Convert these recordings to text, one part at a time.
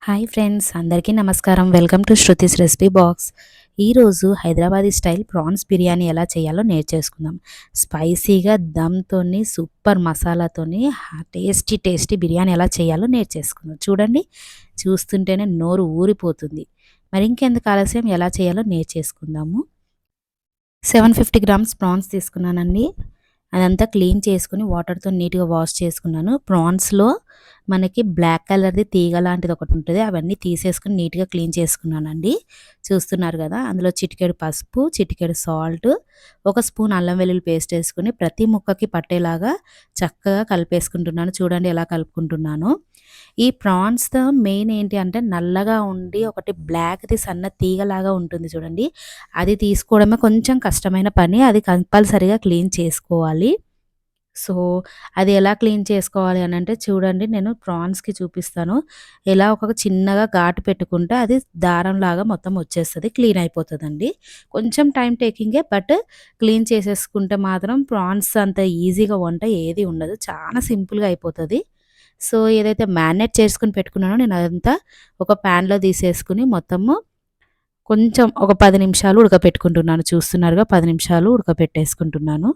Hi friends, అందరికీ నమస్కారం. Welcome to Shruti's recipe box. ఈరోజు హైదరాబాదీ స్టైల్ ప్రాన్స్ బిర్యానీ ఎలా చేయాలో నేర్చేసుకుందాం. స్పైసీగా దమ్‌తోని సూపర్ మసాలాతోని టేస్టీ టేస్టీ బిర్యానీ ఎలా చేయాలో నేర్చేసుకుందాం. చూడండి, చూస్తుంటేనే నోరు ఊరిపోతుంది. మరి ఇంకెందుకు ఆలస్యం, ఎలా చేయాలో నేర్చేసుకుందాము. 750 గ్రామ్స్ ప్రాన్స్ తీసుకున్నానండి. అదంతా క్లీన్ చేసుకొని వాటర్‌తో నీట్‌గా వాష్ చేసుకున్నాను. ప్రాన్స్‌లో మనకి బ్లాక్ కలర్‌ది తీగ లాంటిది ఒకటి ఉంటది. అవన్నీ తీసేసుకొని నీట్‌గా క్లీన్ చేసుకున్నానండి. చూస్తున్నారు గదా! అందులో చిటికెడు పసుపు, చిటికెడు సాల్ట్, ఒక స్పూన్ అల్లం వెల్లుల్లి పేస్ట్ ఏసుకొని ప్రతి ముక్కకి పట్టేలాగా చక్కగా కలిపేసుకుంటున్నాను. చూడండి ఎలా కలుపుకుంటున్నానో. ఈ ప్రాన్స్‌తో మెయిన్ ఏంటి అంటే నల్లగా ఉండి ఒకటి బ్లాక్‌ది సన్న తీగలాగా ఉంటుంది చూడండి. అది తీసుకోవడమే కొంచెం కష్టమైన పని. అది కంపల్సరీగా క్లీన్ చేసుకోవాలి. సో, అది ఎలా క్లీన్ చేసుకోవాలి అనంటే చూడండి, నేను ప్రాన్స్‌కి చూపిస్తాను. ఎలా ఒక చిన్నగా ఘాటు పెట్టుకుంటే అది దారంలాగా మొత్తం వచ్చేస్తది. క్లీన్ అయిపోతదండి. కొంచెం టైమ్ టేకింగే, బట్ క్లీన్ చేసేసుకుంటే మాత్రం ప్రాన్స్ అంత ఈజీగా వంట ఏది ఉండదు. చాలా సింపుల్‌గా అయిపోతది. సో, ఏదైతే మ్యారినేట్ చేసుకొని పెట్టుకున్నానో నేను అదంతా ఒక ప్యాన్‌లో తీసేసుకొని మొత్తము కొంచెం ఒక 10 నిమిషాలు ఉడకపెట్టుకుంటున్నాను. చూస్తున్నారుగా, 10 నిమిషాలు ఉడకపెట్టేసుకుంటున్నాను.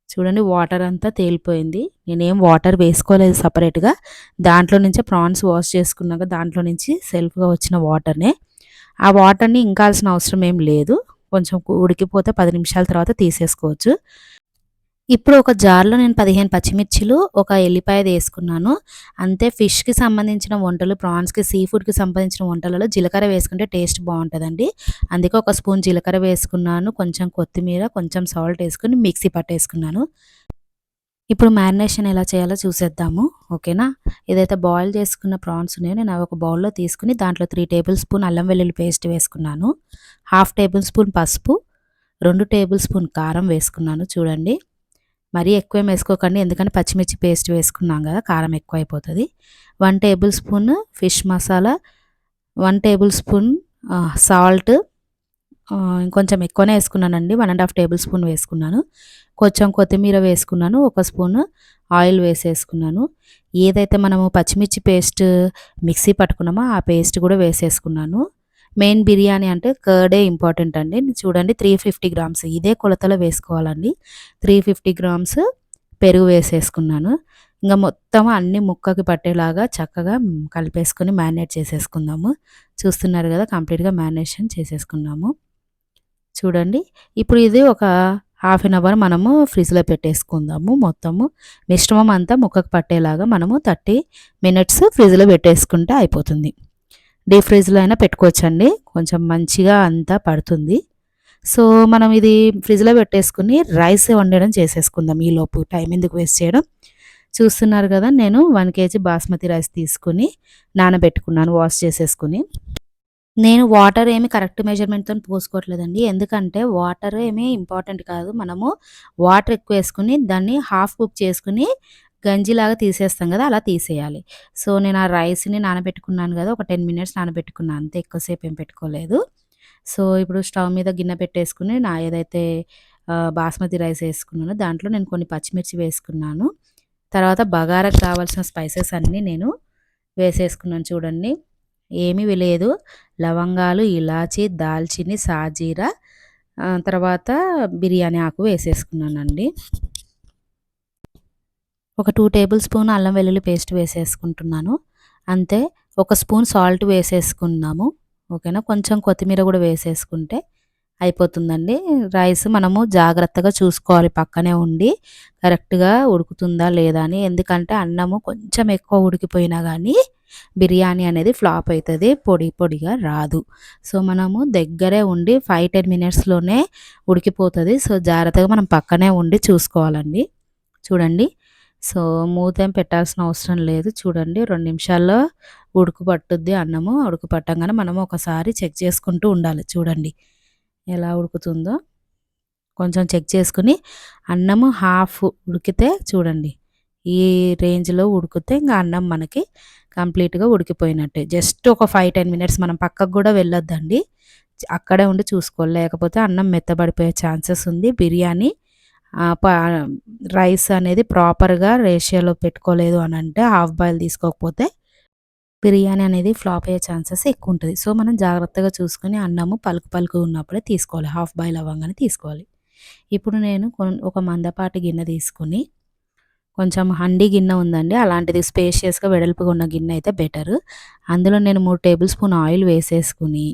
చూడండి, వాటర్ అంతా తేలిపోయింది. నేనేం వాటర్ వేసుకోలేదు సెపరేట్‌గా. దాంట్లో నుంచే ప్రాన్స్ వాష్ చేసుకున్నాక దాంట్లో నుంచి సెల్ఫ్‌గా వచ్చిన వాటర్‌నే. ఆ వాటర్‌ని ఇంకాల్సిన అవసరం ఏం లేదు. కొంచెం ఉడికిపోతే 10 నిమిషాల తర్వాత తీసేసుకోవచ్చు. ఇప్పుడు ఒక జార్‌లో నేను 15 పచ్చిమిర్చిలు, ఒక ఎల్లిపాయదేసుకున్నాను. అంతే. ఫిష్‌కి సంబంధించిన వంటలు, ప్రాన్స్‌కి, సీ ఫుడ్‌కి సంబంధించిన వంటలలో జీలకర్ర వేసుకుంటే టేస్ట్ బావుంటదండి. అందుకే ఒక స్పూన్ జీలకర్ర వేసుకున్నాను. కొంచెం కొత్తిమీర, కొంచెం సాల్ట్ ఏసుకొని మిక్సీ పట్టేసుకున్నాను. ఇప్పుడు మ్యారినేషన్ ఎలా చేయాలో చూసేద్దాము. ఓకేనా? ఏదైతే బాయిల్ చేసుకున్న ప్రాన్స్ ఉన్నాయో నేను అవి ఒక బౌల్‌లో తీసుకొని దాంట్లో 3 టేబుల్ స్పూన్ అల్లం వెల్లుల్లి పేస్ట్ వేసుకున్నాను. హాఫ్ టేబుల్ స్పూన్ పసుపు, 2 టేబుల్ స్పూన్ కారం వేసుకున్నాను. చూడండి, మరీ ఎక్కువేం వేసుకోకండి, ఎందుకంటే పచ్చిమిర్చి పేస్ట్ వేసుకున్నాం కదా, కారం ఎక్కువైపోతది. 1 table spoon fish masala, 1 table spoon salt, ఇంకొంచెం ఎక్కువనే వేసుకున్నానండి. 1 ½ టేబుల్ స్పూన్ వేసుకున్నాను. కొంచెం కొత్తిమీర వేసుకున్నాను. ఒక స్పూను ఆయిల్ వేసేసుకున్నాను. ఏదైతే మనము పచ్చిమిర్చి పేస్ట్ మిక్సీ పట్టుకున్నామో ఆ పేస్ట్ కూడా వేసేసుకున్నాను. మెయిన్ బిర్యానీ అంటే కర్డే ఇంపార్టెంట్ అండి. చూడండి, 350 గ్రామ్స్ ఇదే కొలతలో వేసుకోవాలండి. 350 గ్రామ్స్ పెరుగు వేసేసుకున్నాను. ఇంక మొత్తం అన్ని ముక్కకి పట్టేలాగా చక్కగా కలిపేసుకొని మ్యారినేట్ చేసేసుకుందాము. చూస్తున్నారు కదా, కంప్లీట్‌గా మ్యారినేషన్ చేసేసుకున్నాము. చూడండి, ఇప్పుడు ఇది ఒక హాఫ్ అన్ అవర్ మనము ఫ్రిడ్జ్‌లో పెట్టేసుకుందాము. మొత్తము మిశ్రమం అంతా ముక్కకు పట్టేలాగా మనము 30 మినిట్స్ ఫ్రిడ్జ్‌లో పెట్టేసుకుంటే అయిపోతుంది. డీప్ ఫ్రిడ్జ్‌లో అయినా పెట్టుకోవచ్చండి. కొంచెం మంచిగా అంతా పడుతుంది. సో, మనం ఇది ఫ్రిడ్జ్‌లో పెట్టేసుకొని రైస్ వండడం చేసేసుకుందాం ఈలోపు. టైం ఎందుకు వేస్ట్ చేయడం. చూస్తున్నారు కదా, నేను 1 కేజీ బాస్మతి రైస్ తీసుకొని నానబెట్టుకున్నాను వాష్ చేసేసుకొని. నేను వాటర్ ఏమి కరెక్ట్ మెజర్‌మెంట్‌తోని పోసుకోవట్లేదండి. ఎందుకంటే వాటర్ ఏమి ఇంపార్టెంట్ కాదు. మనము వాటర్ ఎక్కువేసుకొని దాన్ని హాఫ్ కుక్ చేసుకొని గంజిలాగా తీసేస్తాం గదా, అలా తీసేయాలి. సో, నేను ఆ రైస్‌ని నానబెట్టుకున్నాను గదా, ఒక 10 మినిట్స్ నానబెట్టుకున్నా అంతే. ఎక్కువసేపు ఏం పెట్టుకోలేదు. సో, ఇప్పుడు స్టవ్ మీద గిన్నె పెట్టేసుకొని నా ఏదైతే బాస్మతి రైస్ ఏసుకున్నానో దాంట్లో నేను కొన్ని పచ్చిమిర్చి వేసుకున్నాను. తర్వాత బగారాకు కావాల్సిన స్పైసెస్ అన్నీ నేను వేసేసుకున్నాను చూడండి. ఏమీ లేదు. లవంగాలు, ఇలాచి, దాల్చిని, సాజీరా, తర్వాత బిర్యానీ ఆకు వేసేసుకున్నానండి. ఒక 2 టేబుల్ స్పూన్ అల్లం వెల్లుల్లి పేస్ట్ వేసేసుకుంటున్నాను. అంతే. ఒక స్పూన్ సాల్ట్ వేసేసుకున్నాము. ఓకేనా? కొంచెం కొత్తిమీర గూడా వేసేసుకుంటే అయిపోతుందండి. రైస్ మనము జాగ్రత్తగా చూసుకోవాలి పక్కనే ఉండి, కరెక్ట్‌గా ఉడుకుతుందా లేదా అని. ఎందుకంటే అన్నము కొంచెం ఎక్కువ ఉడికిపోయినా గానీ బిర్యానీ అనేది ఫ్లాప్ అయితది. పొడి పొడిగా రాదు. సో, మనము దగ్గరే ఉండి 5, 10 మినిట్స్‌లోనే ఉడికిపోతది. సో, జాగ్రత్తగా మనం పక్కనే ఉండి చూసుకోవాలండి. చూడండి. సో, మూతేం పెట్టాల్సిన అవసరం లేదు. చూడండి, 2 నిమిషాల్లో ఉడుకు పట్టుద్ది అన్నము. ఉడుకు పట్టంగానే మనము ఒకసారి చెక్ చేసుకుంటూ ఉండాలి. చూడండి ఎలా ఉడుకుతుందో. కొంచెం చెక్ చేసుకొని అన్నము హాఫ్ ఉడికితే చూడండి, ఈ రేంజ్‌లో ఉడికితే ఇంక అన్నం మనకి కంప్లీట్‌గా ఉడికిపోయినట్టే. జస్ట్ ఒక 5, 10 మినిట్స్ మనం పక్కకు గూడా వెళ్ళొద్దండి. అక్కడే ఉండి చూసుకోవాలి. లేకపోతే అన్నం మెత్తబడిపోయే ఛాన్సెస్ ఉంది. బిర్యానీ ఆహ్, ప రైస్ అనేది ప్రాపర్‌గా రేషియోలో పెట్టుకోలేదు అనంటే, హాఫ్ బాయిల్ తీసుకోకపోతే బిర్యానీ అనేది ఫ్లాప్ అయ్యే ఛాన్సెస్ ఎక్కువ ఉంటుంది. సో మనం జాగ్రత్తగా చూసుకొని అన్నము పలుకు పలుకు ఉన్నప్పుడే తీసుకోవాలి. హాఫ్ బాయిల్ అవ్వంగానే తీసుకోవాలి. ఇప్పుడు నేను ఒక మందపాటి గిన్నె తీసుకొని, కొంచెం హండీ గిన్నె ఉందండి, అలాంటిది స్పేషియస్గా వెడల్పుగా ఉన్న గిన్నె అయితే బెటర్. అందులో నేను 3 టేబుల్ స్పూన్ ఆయిల్ వేసేసుకుని,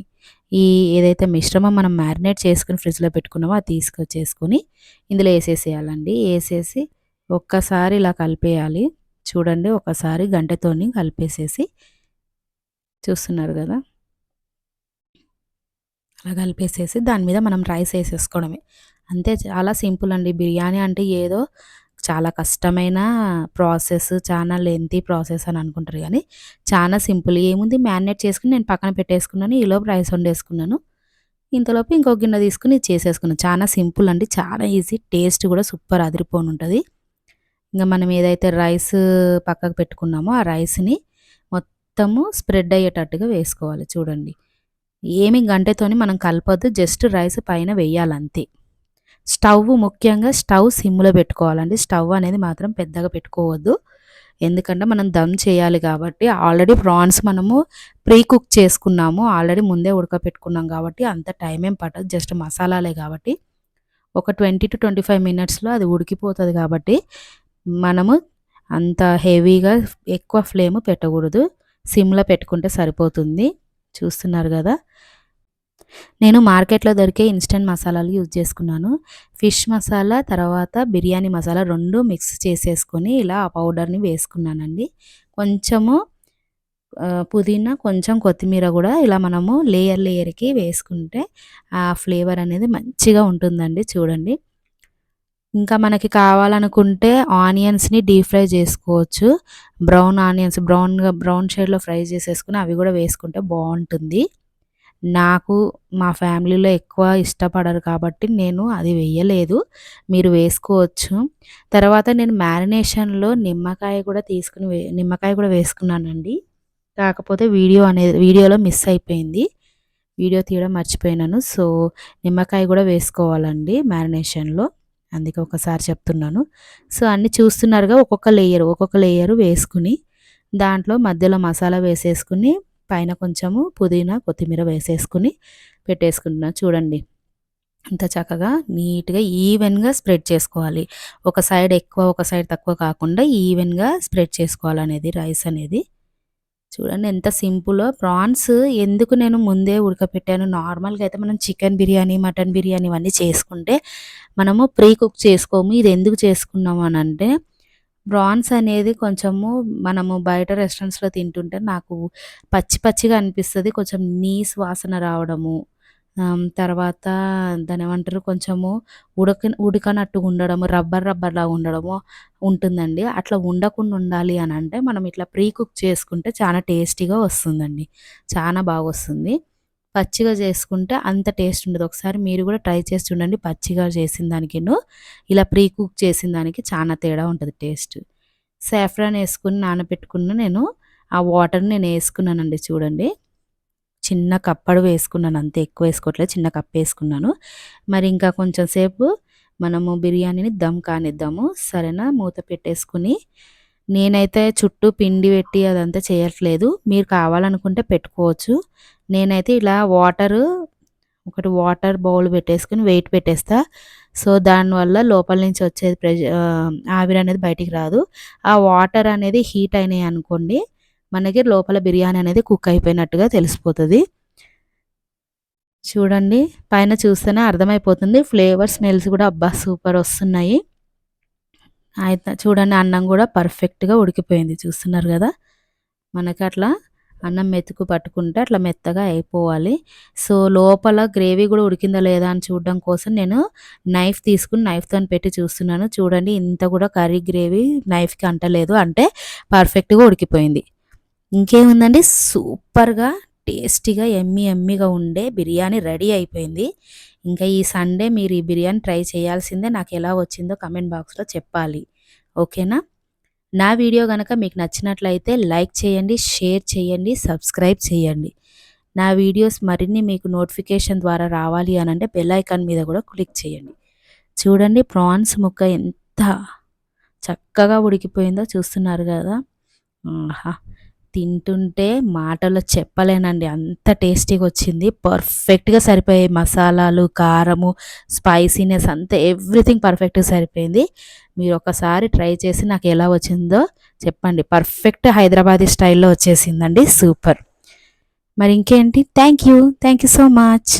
ఈ ఏదైతే మిశ్రమం మనం మ్యారినేట్ చేసుకుని ఫ్రిడ్జ్లో పెట్టుకున్నామో అది తీసుకొచ్చేసుకొని ఇందులో వేసేసేయాలండి. వేసేసి ఒక్కసారి ఇలా కలిపేయాలి. చూడండి, ఒకసారి గంటెతోని కలిపేసేసి, చూస్తున్నారు కదా, అలా కలిపేసేసి దాని మీద మనం రైస్ వేసేసుకోవడమే. అంతే, చాలా సింపుల్ అండి. బిర్యానీ అంటే ఏదో చాలా కష్టమైన ప్రాసెస్, చాలా లెంతీ ప్రాసెస్ అని అనుకుంటారు కానీ చాలా సింపుల్. ఏముంది, మ్యారినేట్ చేసుకుని నేను పక్కన పెట్టేసుకున్నాను. ఈలోపు రైస్ వండేసుకున్నాను. ఇంతలోపు ఇంకో గిన్నె తీసుకుని ఇది చేసేసుకున్నాను. చాలా సింపుల్ అండి, చాలా ఈజీ. టేస్ట్ కూడా సూపర్ అదిరిపోను ఉంటుంది. ఇంకా మనం ఏదైతే రైస్ పక్కకు పెట్టుకున్నామో ఆ రైస్ని మొత్తము స్ప్రెడ్ అయ్యేటట్టుగా వేసుకోవాలి. చూడండి, ఏమి గంటెతోని మనం కలపొద్దు, జస్ట్ రైస్ పైన వేయాలంతే. స్టవ్, ముఖ్యంగా స్టవ్ సిమ్లో పెట్టుకోవాలండి. స్టవ్ అనేది మాత్రం పెద్దగా పెట్టుకోవద్దు. ఎందుకంటే మనం దమ్ చేయాలి కాబట్టి. ఆల్రెడీ ప్రాన్స్ మనము ప్రీ కుక్ చేసుకున్నాము, ఆల్రెడీ ముందే ఉడకపెట్టుకున్నాం కాబట్టి అంత టైం ఏం పట్టదు. జస్ట్ మసాలాలే కాబట్టి ఒక 20-25 మినిట్స్లో అది ఉడికిపోతుంది. కాబట్టి మనము అంత హెవీగా ఎక్కువ ఫ్లేమ్ పెట్టకూడదు, సిమ్లో పెట్టుకుంటే సరిపోతుంది. చూస్తున్నారు కదా, నేను మార్కెట్లో దొరికే ఇన్స్టెంట్ మసాలాలు యూజ్ చేసుకున్నాను. ఫిష్ మసాలా, తర్వాత బిర్యానీ మసాలా 2 మిక్స్ చేసేసుకొని ఇలా ఆ పౌడర్ని వేసుకున్నానండి. కొంచెము పుదీనా, కొంచెం కొత్తిమీర కూడా ఇలా మనము లేయర్కి వేసుకుంటే ఆ ఫ్లేవర్ అనేది మంచిగా ఉంటుందండి. చూడండి, ఇంకా మనకి కావాలనుకుంటే ఆనియన్స్ని డీప్ ఫ్రై చేసుకోవచ్చు. బ్రౌన్ ఆనియన్స్, బ్రౌన్ షేడ్లో ఫ్రై చేసేసుకుని అవి కూడా వేసుకుంటే బాగుంటుంది. నాకు మా ఫ్యామిలీలో ఎక్కువ ఇష్టపడరు కాబట్టి నేను అది వేయలేదు, మీరు వేసుకోవచ్చు. తర్వాత నేను మ్యారినేషన్లో నిమ్మకాయ కూడా వేసుకున్నానండి. కాకపోతే వీడియోలో మిస్ అయిపోయింది, వీడియో తీయడం మర్చిపోయినాను. సో నిమ్మకాయ కూడా వేసుకోవాలండి మ్యారినేషన్లో, అందుకే ఒకసారి చెప్తున్నాను. సో అన్నీ చూస్తున్నారుగా, ఒక్కొక్క లేయరు వేసుకుని దాంట్లో మధ్యలో మసాలా వేసేసుకుని పైన కొంచెము పుదీనా, కొత్తిమీర వేసేసుకుని పెట్టేసుకుంటున్నాను. చూడండి, ఇంత చక్కగా నీట్గా ఈవెన్గా స్ప్రెడ్ చేసుకోవాలి. ఒక సైడ్ ఎక్కువ ఒక సైడ్ తక్కువ కాకుండా ఈవెన్గా స్ప్రెడ్ చేసుకోవాలనేది రైస్ అనేది. చూడండి ఎంత సింపులో. ప్రాన్స్ ఎందుకు నేను ముందే ఉడకపెట్టాను, నార్మల్గా అయితే మనం చికెన్ బిర్యానీ, మటన్ బిర్యానీ ఇవన్నీ చేసుకుంటే మనము ప్రీ కుక్ చేసుకోము. ఇది ఎందుకు చేసుకున్నాము అని అంటే, ప్రాన్స్ అనేది కొంచెము మనము బయట రెస్టారెంట్స్లో తింటుంటే నాకు పచ్చిగా అనిపిస్తుంది. కొంచెం నీసు వాసన రావడము, తర్వాత దాన్ని ఏమంటారు, కొంచెము ఉడకనట్టుగా ఉండడము, రబ్బర్లాగా ఉండడము ఉంటుందండి. అట్లా ఉండకుండా ఉండాలి అని అంటే మనం ఇట్లా ప్రీ కుక్ చేసుకుంటే చాలా టేస్టీగా వస్తుందండి, చాలా బాగా వస్తుంది. పచ్చిగా చేసుకుంటే అంత టేస్ట్ ఉండదు. ఒకసారి మీరు కూడా ట్రై చేసి చూడండి. పచ్చిగా చేసిన దానికిను ఇలా ప్రీ కుక్ చేసిన దానికి చాలా తేడా ఉంటుంది టేస్ట్. సాఫ్రాన్ వేసుకుని నానబెట్టుకున్న నేను ఆ వాటర్ని నేను వేసుకున్నానండి. చూడండి, చిన్న కప్పడు వేసుకున్నాను, అంతే, ఎక్కువ వేసుకోవట్లేదు, చిన్న కప్పు వేసుకున్నాను. మరి ఇంకా కొంచెం సేపు మనము బిర్యానీని దమ్ కానిద్దాము. సరేనా, మూత పెట్టేసుకుని, నేనైతే చుట్టూ పిండి పెట్టి అదంతా చేయట్లేదు, మీరు కావాలనుకుంటే పెట్టుకోవచ్చు. నేనైతే ఇలా వాటర్ బౌల్ పెట్టేసుకుని వెయిట్ పెట్టేస్తా. సో దానివల్ల లోపల నుంచి వచ్చేది ఆవిరి అనేది బయటికి రాదు. ఆ వాటర్ అనేది హీట్ అయినాయి అనుకోండి, మనకి లోపల బిర్యానీ అనేది కుక్ అయిపోయినట్టుగా తెలిసిపోతుంది. చూడండి, పైన చూస్తేనే అర్థమైపోతుంది. ఫ్లేవర్, స్మెల్స్ కూడా అబ్బా సూపర్ వస్తున్నాయి. అయితే చూడండి, అన్నం కూడా పర్ఫెక్ట్గా ఉడికిపోయింది. చూస్తున్నారు కదా, మనకి అట్లా అన్నం మెతుకు పట్టుకుంటే అట్లా మెత్తగా అయిపోవాలి. సో లోపల గ్రేవీ కూడా ఉడికిందా లేదా అని చూడడం కోసం నేను నైఫ్ తీసుకుని నైఫ్తో పెట్టి చూస్తున్నాను. చూడండి, ఇంత కూడా కర్రీ గ్రేవీ నైఫ్కి అంటలేదు, అంటే పర్ఫెక్ట్గా ఉడికిపోయింది. ఇంకేముందండి, సూపర్గా టేస్టీగా ఎమ్మీగా ఉండే బిర్యానీ రెడీ అయిపోయింది. ఇంకా ఈ సండే మీరు ఈ బిర్యానీ ట్రై చేయాల్సిందే. నాకు ఎలా వచ్చిందో కమెంట్ బాక్స్లో చెప్పాలి, ఓకేనా. నా వీడియో కనుక మీకు నచ్చినట్లయితే లైక్ చేయండి, షేర్ చేయండి, సబ్స్క్రైబ్ చేయండి. నా వీడియోస్ మరిన్ని మీకు నోటిఫికేషన్ ద్వారా రావాలి అని అంటే బెల్ ఐకాన్ మీద కూడా క్లిక్ చేయండి. చూడండి, ప్రాన్స్ ముక్క ఎంత చక్కగా ఉడికిపోయిందో చూస్తున్నారు కదా. ఆహా, తింటుంటే మాటల్లో చెప్పలేనండి. అంత టేస్టీగా వచ్చింది. పర్ఫెక్ట్‌గా సరిపోయాయి మసాలాలు, కారము, స్పైసీనెస్ అంతా ఎవ్రీథింగ్ పర్ఫెక్ట్‌గా సరిపోయింది. మీరొకసారి ట్రై చేసి నాకెలా వచ్చిందో చెప్పండి. పర్ఫెక్ట్ హైదరాబాదీ స్టైల్‌లో వచ్చేసిందండి. సూపర్. మరి ఇంకేంటి? Thank you. Thank you so much.